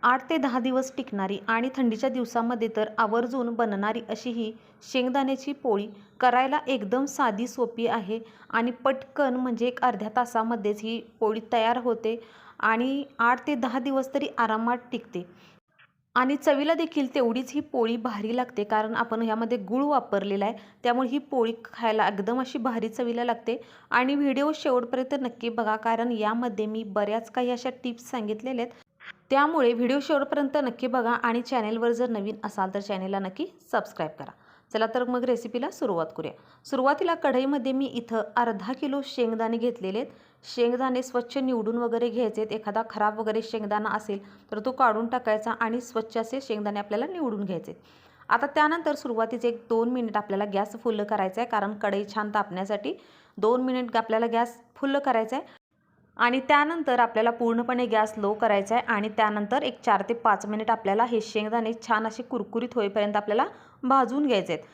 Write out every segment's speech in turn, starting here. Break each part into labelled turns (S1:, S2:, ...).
S1: 8 ते 10 दिवस टिकणारी आणि थंडीच्या दिवसामध्ये तर आवर्जून बनणारी अशी ही शेंगदाण्याची पोळी करायला एकदम साधी सोपी आहे आणि पटकन म्हणजे एक अर्ध्या तासामध्येच ही पोळी तयार होते आणि 8 ते 10 दिवस तरी आरामात टिकते. आणि चवीला देखील तेवढीच ही पोळी भारी लागते, कारण आपण ह्यामध्ये गूळ वापरलेला आहे. त्यामुळे ही पोळी खायला एकदम अशी भारी चवीला लागते. आणि व्हिडिओ शेवटपर्यंत नक्की बघा, कारण यामध्ये मी बऱ्याच काही अशा टिप्स सांगितलेल्या आहेत. त्यामुळे व्हिडिओ शेवटपर्यंत नक्की बघा आणि चॅनेलवर जर नवीन असाल तर चॅनेलला नक्की सबस्क्राईब करा. चला तर मग रेसिपीला सुरुवात करूया. सुरुवातीला कढईमध्ये मी इथं अर्धा किलो शेंगदाणे घेतलेले आहेत. शेंगदाणे स्वच्छ निवडून वगैरे घ्यायचे आहेत. एखादा खराब वगैरे शेंगदाणा असेल तर तो काढून टाकायचा आणि स्वच्छ असे शेंगदाणे आपल्याला निवडून घ्यायचे. आता त्यानंतर सुरुवातीचे एक 2 मिनिट आपल्याला गॅस फुल्ल करायचा आहे, कारण कढई छान तापण्यासाठी 2 मिनिट आपल्याला गॅस फुल्ल करायचा आहे. आणि त्यानंतर आपल्याला पूर्णपणे गॅस लो करायचा आहे आणि त्यानंतर एक 4 ते 5 मिनिट आपल्याला हे शेंगदाणे छान असे कुरकुरीत होईपर्यंत आपल्याला भाजून घ्यायचे आहेत.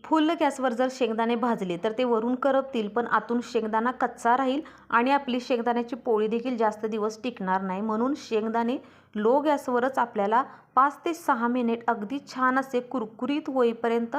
S1: फुल गॅसवर जर शेंगदाणे भाजले तर ते वरून करपतील, पण आतून शेंगदाणा कच्चा राहील आणि आपली शेंगदाण्याची पोळी देखील जास्त दिवस टिकणार नाही. म्हणून शेंगदाणे लो गॅसवरच आपल्याला 5 ते 6 मिनिट अगदी छान असे कुरकुरीत होईपर्यंत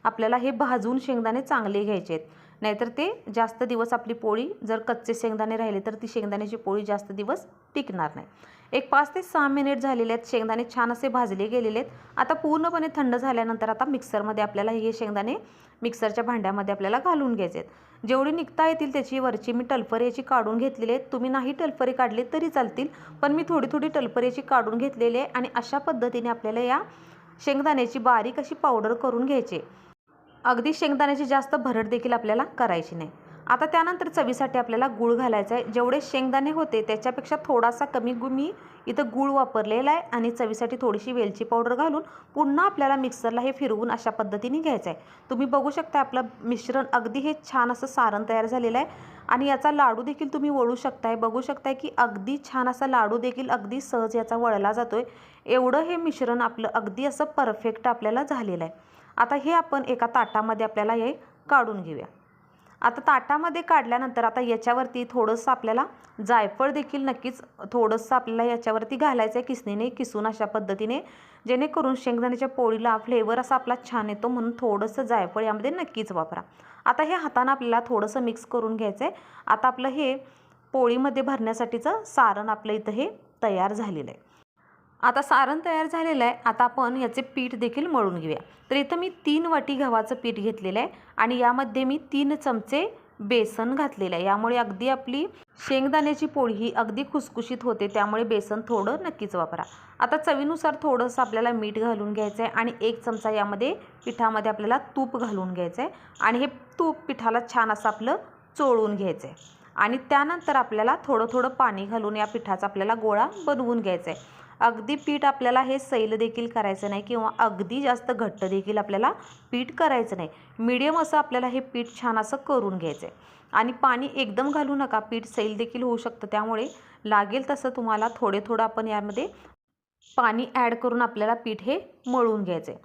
S1: आपल्याला हे भाजून शेंगदाणे चांगले घ्यायचे आहेत. नाहीतर ते जास्त दिवस आपली पोळी जर कच्चे शेंगदाणे राहिले तर ती शेंगदाण्याची पोळी जास्त दिवस टिकणार नाही. एक 5 ते 6 मिनिट झालेले आहेत. शेंगदाणे छान असे भाजले गेलेले आहेत. आता पूर्णपणे थंड झाल्यानंतर आता मिक्सरमध्ये आपल्याला हे शेंगदाणे मिक्सरच्या भांड्यामध्ये आपल्याला घालून घ्यायचे आहेत. जेवढी निघता येतील त्याची वरची मी टलफरी याची काढून घेतलेली आहे. तुम्ही नाही टलफरी काढली तरी चालतील, पण मी थोडी थोडी टलफरी याची काढून घेतलेली आहे. आणि अशा पद्धतीने आपल्याला या शेंगदाण्याची बारीक अशी पावडर करून घ्यायची. अगदी शेंगदाण्याची जास्त भरड देखील आपल्याला करायची नाही. आता त्यानंतर चवीसाठी आपल्याला गूळ घालायचा आहे. जेवढे शेंगदाणे होते त्याच्यापेक्षा थोडासा कमी मी इथं गूळ वापरलेला आहे आणि चवीसाठी थोडीशी वेलची पावडर घालून पुन्हा आपल्याला मिक्सरला हे फिरवून अशा पद्धतीने घ्यायचं आहे. तुम्ही बघू शकता आपलं मिश्रण अगदी हे छान असं सारण तयार झालेलं आहे आणि याचा लाडू देखील तुम्ही वळू शकताय. बघू शकताय की अगदी छान असा लाडू देखील अगदी सहज याचा वळला जातोय. एवढं हे मिश्रण आपलं अगदी असं परफेक्ट आपल्याला झालेलं आहे. आता हे आपण एका ताटामध्ये आपल्याला हे काढून घेऊया. आता ताटामध्ये काढल्यानंतर आता याच्यावरती थोडंसं आपल्याला जायफळ देखील नक्कीच थोडंसं आपल्याला याच्यावरती घालायचं आहे, किसणीने किसून अशा पद्धतीने, जेणेकरून शेंगदाण्याच्या पोळीला फ्लेवर असा आपला छान येतो. म्हणून थोडंसं जायफळ यामध्ये नक्कीच वापरा. आता हे हाताने आपल्याला थोडंसं मिक्स करून घ्यायचं आहे. आता आपलं हे पोळीमध्ये भरण्यासाठीचं सारण आपलं इथं हे तयार झालेलं आहे. आता सारण तयार झालेलं आहे. आता आपण याचे पीठ देखील मळून घेऊया. तर इथं मी 3 वाटी गव्हाचं पीठ घेतलेलं आहे आणि यामध्ये मी 3 चमचे बेसन घातलेलं आहे. यामुळे अगदी आपली शेंगदाण्याची पोळी ही अगदी खुसखुशीत होते. त्यामुळे बेसन थोडं नक्कीच वापरा. आता चवीनुसार थोडंसं आपल्याला मीठ घालून घ्यायचं आहे आणि 1 चमचा यामध्ये पिठामध्ये आपल्याला तूप घालून घ्यायचं आहे आणि हे तूप पिठाला छान असं आपलं चोळून घ्यायचं आहे. आणि त्यानंतर आपल्याला थोडं थोडं पाणी घालून या पिठाचा आपल्याला गोळा बनवून घ्यायचा आहे. अगदी पीठ आपल्याला हे सैल देखील करायचं नाही किंवा अगदी जास्त घट्ट देखील आपल्याला पीठ करायचं नाही. मीडियम असं आपल्याला हे पीठ छान असं करून घ्यायचं आहे. आणि पाणी एकदम घालू नका, पीठ सैल देखील होऊ शकतं. त्यामुळे लागेल तसं तुम्हाला थोडं आपण यामध्ये पाणी ॲड करून आपल्याला पीठ हे मळून घ्यायचं आहे.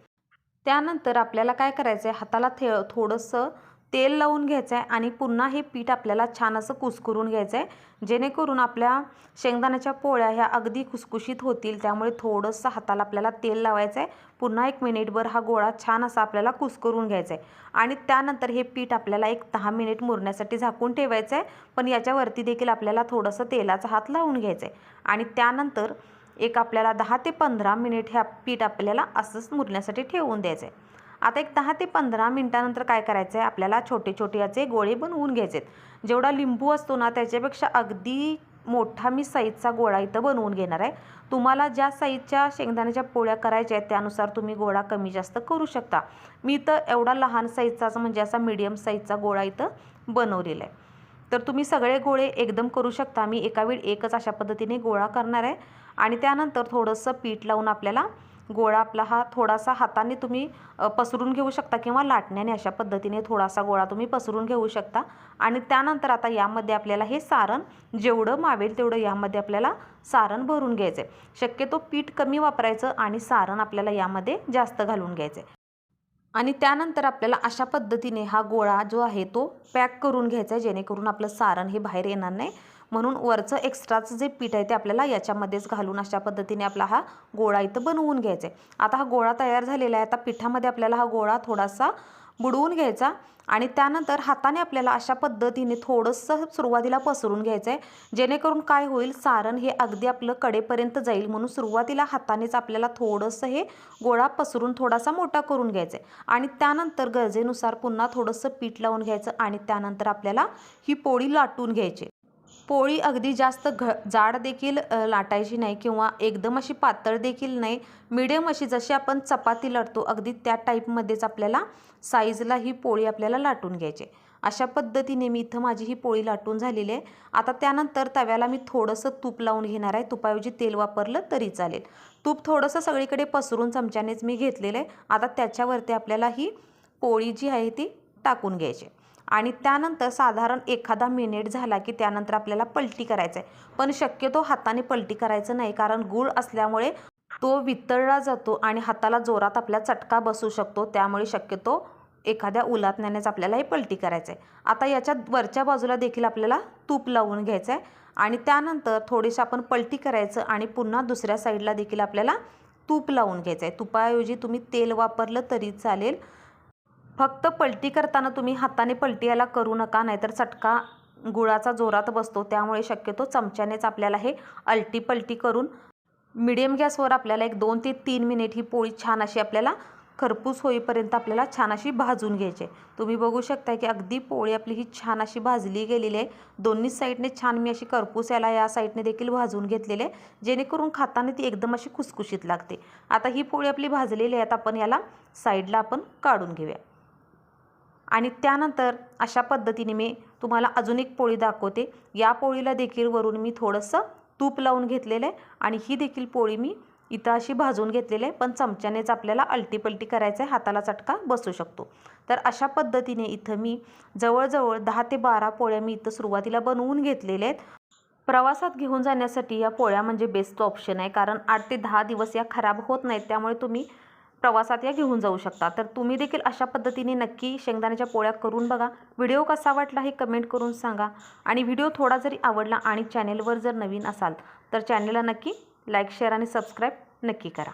S1: त्यानंतर आपल्याला काय करायचं आहे, हाताला थोडंसं तेल लावून घ्यायचं आहे आणि पुन्हा हे पीठ आपल्याला छान असं कुस्करून घ्यायचं आहे, जेणेकरून आपल्या शेंगदाण्याच्या पोळ्या ह्या अगदी खुसखुशीत होतील. त्यामुळे थोडंसं हाताला आपल्याला तेल लावायचं आहे. पुन्हा 1 मिनिटभर हा गोळा छान असा आपल्याला कुस्करून घ्यायचा आहे आणि त्यानंतर हे पीठ आपल्याला एक 10 मिनिट मुरण्यासाठी झाकून ठेवायचं आहे. पण याच्यावरती देखील आपल्याला थोडंसं तेलाचा हात लावून घ्यायचं आहे आणि त्यानंतर एक आपल्याला 10 ते 15 मिनिट हे पीठ आपल्याला असंच मुरण्यासाठी ठेवून द्यायचं आहे. आता एक 10 ते 15 मिनिटानंतर काय करायचं आहे, आपल्याला छोटे छोटे याचे गोळे बनवून घ्यायचे आहेत. जेवढा लिंबू असतो ना त्याच्यापेक्षा अगदी मोठा मी साईजचा गोळा इथं बनवून घेणार आहे. तुम्हाला ज्या साईजच्या शेंगदाण्याच्या पोळ्या करायच्या आहेत त्यानुसार तुम्ही गोळा कमी जास्त करू शकता. मी इथं एवढा लहान साईजचा म्हणजे असा मीडियम साईजचा गोळा इथं बनवलेला आहे. तर तुम्ही सगळे गोळे एकदम करू शकता. मी एका वेळ एकच अशा पद्धतीने गोळा करणार आहे आणि त्यानंतर थोडंसं पीठ लावून आपल्याला गोळा आपला हा थोडासा हाताने तुम्ही पसरून घेऊ शकता किंवा लाटण्याने अशा पद्धतीने थोडासा गोळा तुम्ही पसरून घेऊ शकता. आणि त्यानंतर आता यामध्ये आपल्याला हे सारण जेवढं मावेल तेवढं यामध्ये आपल्याला सारण भरून घ्यायचं आहे. शक्यतो पीठ कमी वापरायचं आणि सारण आपल्याला यामध्ये जास्त घालून घ्यायचं आहे. आणि त्यानंतर आपल्याला अशा पद्धतीने हा गोळा जो आहे तो पॅक करून घ्यायचा आहे, जेणेकरून आपलं सारण हे बाहेर येणार नाही. म्हणून वरचं एक्स्ट्राचं जे पीठ आहे ते आपल्याला याच्यामध्येच घालून अशा पद्धतीने आपला हा गोळा इथं बनवून घ्यायचा आहे। आता हा गोळा तयार झालेला आहे। आता पिठामध्ये आपल्याला हा गोळा थोडासा बुडवून घ्यायचा आणि त्यानंतर हाताने आपल्याला अशा पद्धतीने थोडंसं सुरुवातीला पसरून घ्यायचं आहे, जेणेकरून काय होईल, सारण हे अगदी आपलं कडेपर्यंत जाईल। म्हणून सुरुवातीला हातानेच आपल्याला थोडंसं हे गोळा पसरून थोडासा मोठा करून घ्यायचा आहे आणि त्यानंतर गरजेनुसार पुन्हा थोडंसं पीठ लावून घ्यायचं आणि त्यानंतर आपल्याला ही पोळी लाटून घ्यायची। पोळी अगदी जास्त जाड देखील लाटायची नाही किंवा एकदम अशी पातळ देखील नाही, मीडियम अशी जशी आपण चपाती लाटतो अगदी त्या टाईपमध्येच आपल्याला साईजला ही पोळी आपल्याला लाटून घ्यायची। अशा पद्धतीने मी इथं माझी ही पोळी लाटून झालेली आहे। आता त्यानंतर तव्याला मी थोडंसं तूप लावून घेणार आहे। तुपाऐवजी तेल वापरलं तरी चालेल। तूप थोडंसं सगळीकडे पसरून चमच्यानेच मी घेतलेलं आहे। आता त्याच्यावरती आपल्याला ही पोळी जी आहे ती टाकून घ्यायची आणि त्यानंतर साधारण एखादा मिनिट झाला की त्यानंतर आपल्याला पलटी करायचं आहे। पण शक्यतो हाताने पलटी करायचं नाही, कारण गूळ असल्यामुळे तो वितळला जातो आणि हाताला जोरात आपल्या चटका बसू शकतो। त्यामुळे शक्यतो एखाद्या उलाटण्यानेच आपल्याला हे पलटी करायचं आहे। आता याच्या वरच्या बाजूला देखील आपल्याला तूप लावून घ्यायचं आहे आणि त्यानंतर थोडीशी आपण पलटी करायचं आणि पुन्हा दुसऱ्या साईडला देखील आपल्याला तूप लावून घ्यायचं आहे। तुपाऐवजी तुम्ही तेल वापरलं तरी चालेल। फक्त पलटी करताना तुम्ही हाताने पलटी याला करू नका, नाहीतर चटका गुळाचा जोरात बसतो। त्यामुळे शक्यतो चमच्यानेच आपल्याला हे अलटी पलटी करून मीडियम गॅसवर आपल्याला एक 2 ते 3 मिनिट ही पोळी छान अशी आपल्याला खरपूस होईपर्यंत आपल्याला छान अशी भाजून घ्यायची। तुम्ही बघू शकता की अगदी पोळी आपली ही छान अशी भाजली गेलेली आहे। दोन्ही साईडने छान मी अशी खरपूस याला या साईडने देखील भाजून घेतलेली आहे, जेणेकरून खाताना ती एकदम अशी खुसखुशीत लागते। आता ही पोळी आपली भाजलेली आहे, आता आपण याला साईडला आपण काढून घेऊया आणि त्यानंतर अशा पद्धतीने मी तुम्हाला अजून एक पोळी दाखवते। या पोळीला देखील वरून मी थोडंसं तूप लावून घेतलेलं आहे आणि ही देखील पोळी मी इथं अशी भाजून घेतलेली आहे, पण चमच्यानेच आपल्याला अलटीपलटी करायचं आहे, हाताला चटका बसू शकतो। तर अशा पद्धतीने इथं मी जवळजवळ 10 ते 12 पोळ्या मी इथं सुरुवातीला बनवून घेतलेल्या आहेत। प्रवासात घेऊन जाण्यासाठी या पोळ्या म्हणजे बेस्ट ऑप्शन आहे, कारण 8 ते 10 दिवस या खराब होत नाहीत। त्यामुळे तुम्ही प्रवासात या घेऊन जाऊ शकता। तर तुम्ही देखील अशा पद्धतीने नक्की शेंगदाण्याच्या पोळ्या करून बघा। व्हिडिओ कसा वाटला हे कमेंट करून सांगा आणि व्हिडिओ थोडा जरी आवडला आणि चॅनेलवर जर नवीन असाल तर चॅनेलला नक्की लाईक, शेअर आणि सबस्क्राईब नक्की करा।